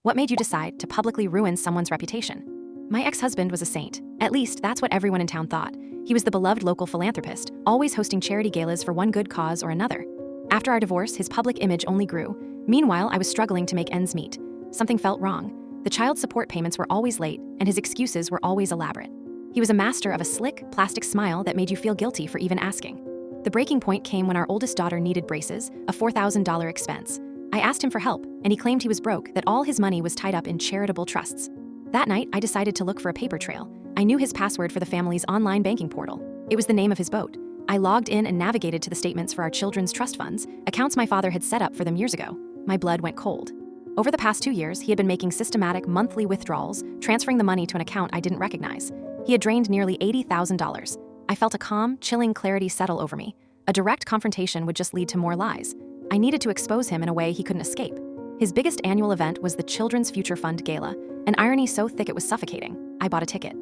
What made you decide to publicly ruin someone's reputation? My ex-husband was a saint. At least, that's what everyone in town thought. He was the beloved local philanthropist, always hosting charity galas for one good cause or another. After our divorce, his public image only grew. Meanwhile, I was struggling to make ends meet. Something felt wrong. The child support payments were always late, and his excuses were always elaborate. He was a master of a slick, plastic smile that made you feel guilty for even asking. The breaking point came when our oldest daughter needed braces, a $4,000 expense. I asked him for help, and he claimed he was broke, that all his money was tied up in charitable trusts. That night, I decided to look for a paper trail. I knew his password for the family's online banking portal. It was the name of his boat. I logged in and navigated to the statements for our children's trust funds, accounts my father had set up for them years ago. My blood went cold. Over the past 2 years, he had been making systematic monthly withdrawals, transferring the money to an account I didn't recognize. He had drained nearly $80,000. I felt a calm, chilling clarity settle over me. A direct confrontation would just lead to more lies. I needed to expose him in a way he couldn't escape. His biggest annual event was the Children's Future Fund Gala, an irony so thick it was suffocating. I bought a ticket.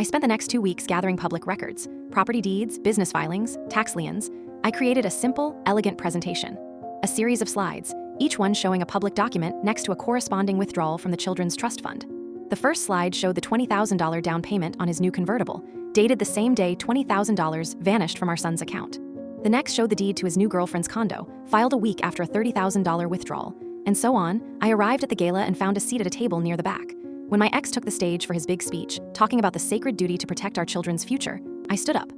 I spent the next 2 weeks gathering public records, property deeds, business filings, tax liens. I created a simple, elegant presentation. A series of slides, each one showing a public document next to a corresponding withdrawal from the Children's Trust Fund. The first slide showed the $20,000 down payment on his new convertible, dated the same day $20,000 vanished from our son's account. The next showed the deed to his new girlfriend's condo, filed a week after a $30,000 withdrawal. And so on. I arrived at the gala and found a seat at a table near the back. When my ex took the stage for his big speech, talking about the sacred duty to protect our children's future, I stood up.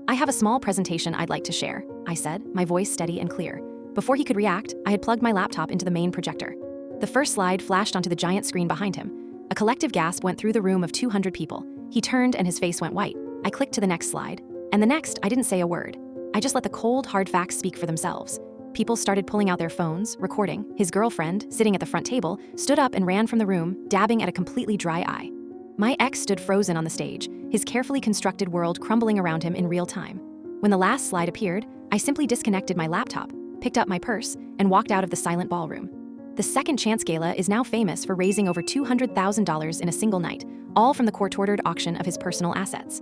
"I have a small presentation I'd like to share," I said, my voice steady and clear. Before he could react, I had plugged my laptop into the main projector. The first slide flashed onto the giant screen behind him. A collective gasp went through the room of 200 people. He turned and his face went white. I clicked to the next slide. And the next, I didn't say a word. I just let the cold, hard facts speak for themselves. People started pulling out their phones, recording. His girlfriend, sitting at the front table, stood up and ran from the room, dabbing at a completely dry eye. My ex stood frozen on the stage, his carefully constructed world crumbling around him in real time. When the last slide appeared, I simply disconnected my laptop, picked up my purse, and walked out of the silent ballroom. The Second Chance Gala is now famous for raising over $200,000 in a single night, all from the court-ordered auction of his personal assets.